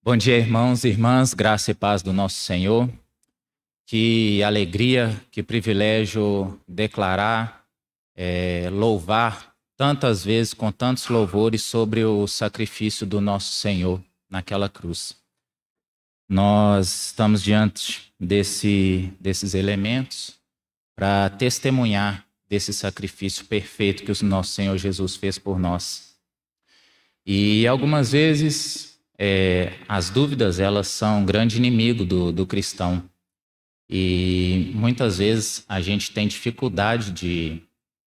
Bom dia, irmãos e irmãs, graça e paz do nosso Senhor. Que alegria, que privilégio declarar, louvar tantas vezes, com tantos louvores, sobre o sacrifício do nosso Senhor naquela cruz. Nós estamos diante desses elementos para testemunhar desse sacrifício perfeito que o nosso Senhor Jesus fez por nós. E algumas vezes as dúvidas, elas são um grande inimigo do cristão. E muitas vezes a gente tem dificuldade de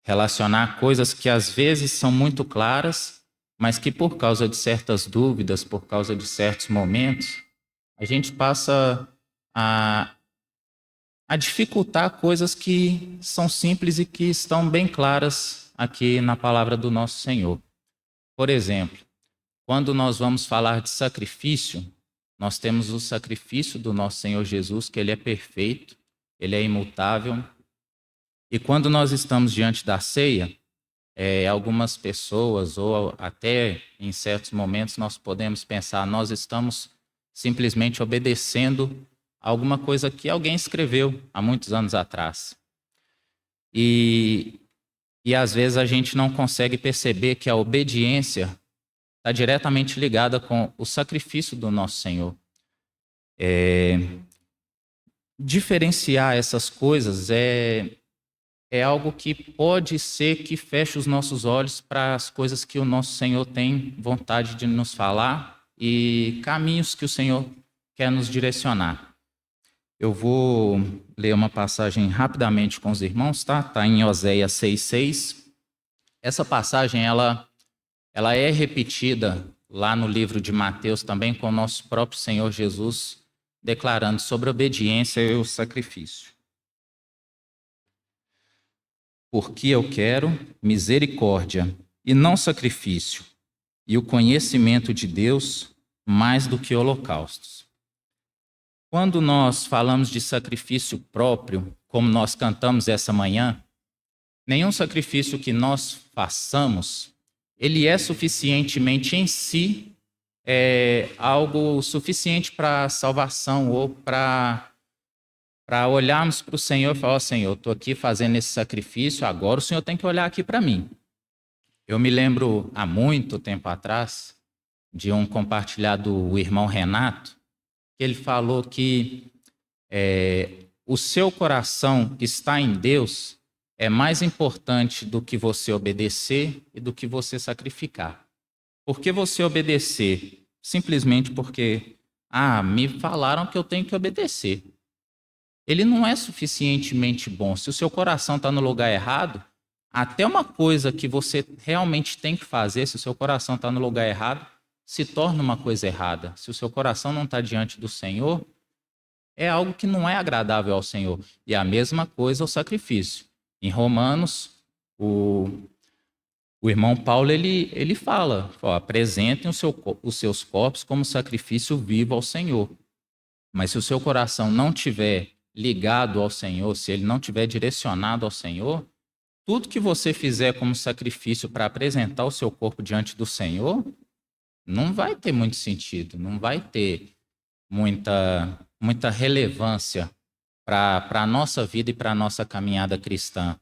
relacionar coisas que às vezes são muito claras, mas que por causa de certas dúvidas, por causa de certos momentos, a gente passa a dificultar coisas que são simples e que estão bem claras aqui na palavra do nosso Senhor. Por exemplo, quando nós vamos falar de sacrifício, nós temos o sacrifício do nosso Senhor Jesus, que ele é perfeito, ele é imutável. E quando nós estamos diante da ceia, algumas pessoas, ou até em certos momentos, nós podemos pensar, nós estamos simplesmente obedecendo alguma coisa que alguém escreveu há muitos anos atrás. E às vezes a gente não consegue perceber que a obediência está diretamente ligada com o sacrifício do nosso Senhor. Diferenciar essas coisas é algo que pode ser que feche os nossos olhos para as coisas que o nosso Senhor tem vontade de nos falar e caminhos que o Senhor quer nos direcionar. Eu vou ler uma passagem rapidamente com os irmãos, tá? Está em Oséias 6,6. Essa passagem, ela é repetida lá no livro de Mateus também, com o nosso próprio Senhor Jesus declarando sobre a obediência e o sacrifício. Porque eu quero misericórdia e não sacrifício, e o conhecimento de Deus mais do que holocaustos. Quando nós falamos de sacrifício próprio, como nós cantamos essa manhã, nenhum sacrifício que nós façamos, ele é suficientemente em si algo suficiente para a salvação ou para olharmos para o Senhor e falar, ó Senhor, eu estou aqui fazendo esse sacrifício, agora o Senhor tem que olhar aqui para mim. Eu me lembro há muito tempo atrás de um compartilhado do irmão Renato, que ele falou que o seu coração está em Deus é mais importante do que você obedecer e do que você sacrificar. Por que você obedecer? Simplesmente porque, me falaram que eu tenho que obedecer. Ele não é suficientemente bom. Se o seu coração está no lugar errado, até uma coisa que você realmente tem que fazer, se o seu coração está no lugar errado, se torna uma coisa errada. Se o seu coração não está diante do Senhor, é algo que não é agradável ao Senhor. E a mesma coisa o sacrifício. Em Romanos, o irmão Paulo ele fala, apresentem os seus corpos como sacrifício vivo ao Senhor. Mas se o seu coração não estiver ligado ao Senhor, se ele não estiver direcionado ao Senhor, tudo que você fizer como sacrifício para apresentar o seu corpo diante do Senhor, não vai ter muito sentido, não vai ter muita relevância para a nossa vida e para a nossa caminhada cristã.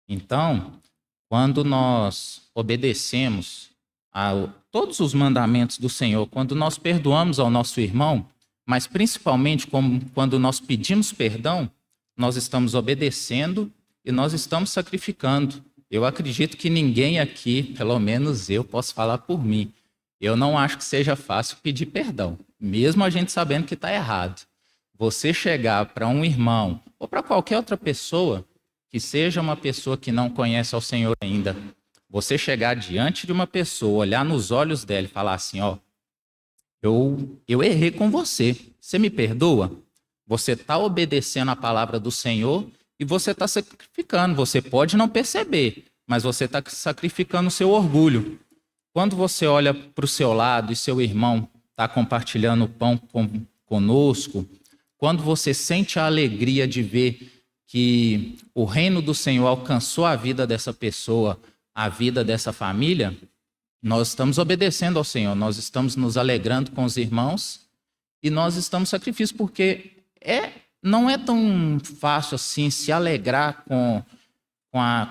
Então, quando nós obedecemos a todos os mandamentos do Senhor, quando nós perdoamos ao nosso irmão, mas principalmente quando nós pedimos perdão, nós estamos obedecendo e nós estamos sacrificando. Eu acredito que ninguém aqui, pelo menos eu, posso falar por mim, eu não acho que seja fácil pedir perdão, mesmo a gente sabendo que está errado. Você chegar para um irmão ou para qualquer outra pessoa, que seja uma pessoa que não conhece ao Senhor ainda, você chegar diante de uma pessoa, olhar nos olhos dela e falar assim, eu errei com você, você me perdoa? Você está obedecendo a palavra do Senhor e você está sacrificando. Você pode não perceber, mas você está sacrificando o seu orgulho. Quando você olha para o seu lado e seu irmão está compartilhando o pão conosco, quando você sente a alegria de ver que o reino do Senhor alcançou a vida dessa pessoa, a vida dessa família, Nós estamos obedecendo ao Senhor, nós estamos nos alegrando com os irmãos e nós estamos sacrifício, porque não é tão fácil assim se alegrar com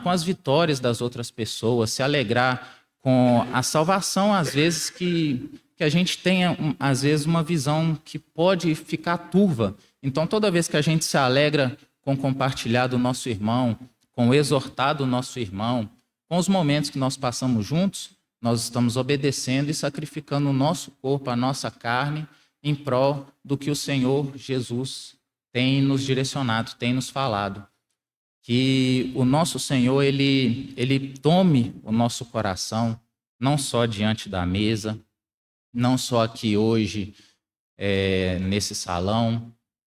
as vitórias das outras pessoas, se alegrar com a salvação, às vezes que a gente tenha, às vezes, uma visão que pode ficar turva. Então, toda vez que a gente se alegra com compartilhar do nosso irmão, com exortar do nosso irmão, com os momentos que nós passamos juntos, nós estamos obedecendo e sacrificando o nosso corpo, a nossa carne, em prol do que o Senhor Jesus tem nos direcionado, tem nos falado. Que o nosso Senhor, ele tome o nosso coração, não só diante da mesa, não só aqui hoje, nesse salão,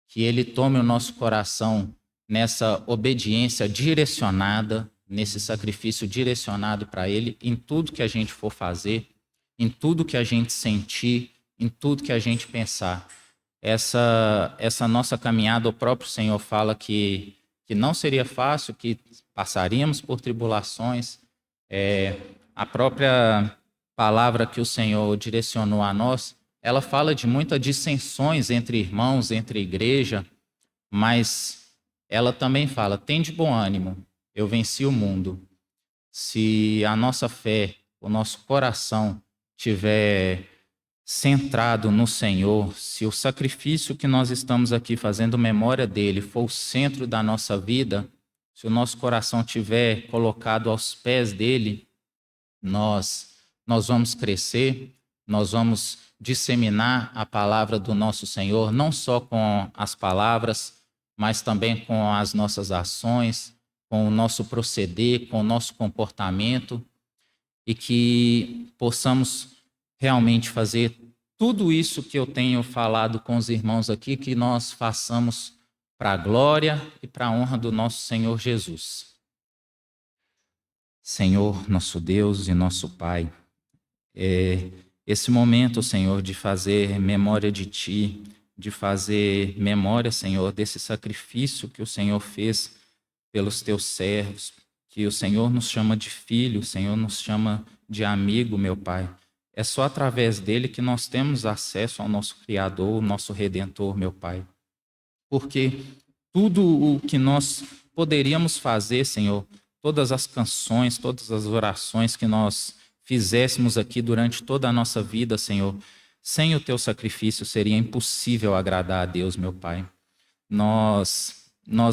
que ele tome o nosso coração nessa obediência direcionada, nesse sacrifício direcionado para ele, em tudo que a gente for fazer, em tudo que a gente sentir, em tudo que a gente pensar. Essa nossa caminhada, o próprio Senhor fala que não seria fácil, que passaríamos por tribulações. A própria palavra que o Senhor direcionou a nós, ela fala de muitas dissensões entre irmãos, entre igreja, mas ela também fala: tende bom ânimo, eu venci o mundo. Se a nossa fé, o nosso coração tiver centrado no Senhor, se o sacrifício que nós estamos aqui fazendo memória dele for o centro da nossa vida, se o nosso coração tiver colocado aos pés dele, nós vamos crescer, nós vamos disseminar a palavra do nosso Senhor, não só com as palavras, mas também com as nossas ações, com o nosso proceder, com o nosso comportamento, e que possamos realmente fazer tudo isso que eu tenho falado com os irmãos aqui, que nós façamos para a glória e para a honra do nosso Senhor Jesus. Senhor, nosso Deus e nosso Pai, esse momento, Senhor, de fazer memória de Ti, de fazer memória, Senhor, desse sacrifício que o Senhor fez pelos Teus servos, que o Senhor nos chama de filho, o Senhor nos chama de amigo, meu Pai. É só através dele que nós temos acesso ao nosso Criador, o nosso Redentor, meu Pai. Porque tudo o que nós poderíamos fazer, Senhor, todas as canções, todas as orações que nós fizéssemos aqui durante toda a nossa vida, Senhor, sem o Teu sacrifício seria impossível agradar a Deus, meu Pai. Nós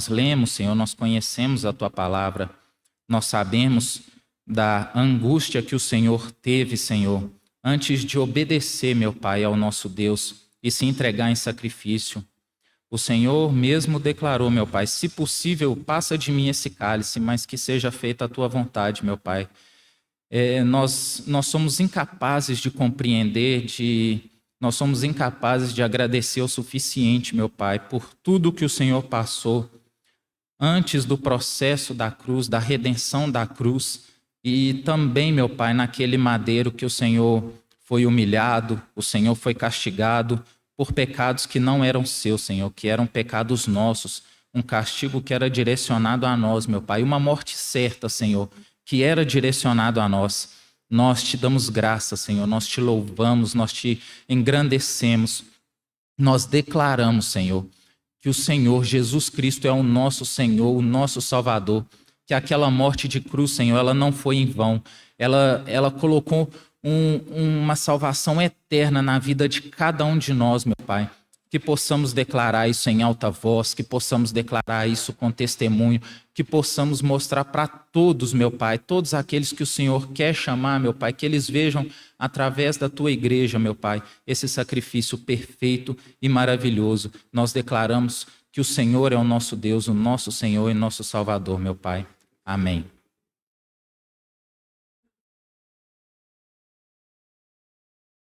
lemos, Senhor, nós conhecemos a Tua palavra, nós sabemos da angústia que o Senhor teve, Senhor, antes de obedecer, meu Pai, ao nosso Deus e se entregar em sacrifício. O Senhor mesmo declarou, meu Pai: se possível, passa de mim esse cálice, mas que seja feita a Tua vontade, meu Pai. Nós somos incapazes de compreender, nós somos incapazes de agradecer o suficiente, meu Pai, por tudo que o Senhor passou antes do processo da cruz, da redenção da cruz, e também, meu Pai, naquele madeiro que o Senhor foi humilhado, o Senhor foi castigado por pecados que não eram seus, Senhor, que eram pecados nossos, um castigo que era direcionado a nós, meu Pai, uma morte certa, Senhor, que era direcionado a nós. Nós te damos graça, Senhor, nós te louvamos, nós te engrandecemos, nós declaramos, Senhor, que o Senhor Jesus Cristo é o nosso Senhor, o nosso Salvador, que aquela morte de cruz, Senhor, ela não foi em vão, ela colocou uma salvação eterna na vida de cada um de nós, meu Pai. Que possamos declarar isso em alta voz, que possamos declarar isso com testemunho, que possamos mostrar para todos, meu Pai, todos aqueles que o Senhor quer chamar, meu Pai, que eles vejam através da Tua igreja, meu Pai, esse sacrifício perfeito e maravilhoso. Nós declaramos que o Senhor é o nosso Deus, o nosso Senhor e nosso Salvador, meu Pai. Amém.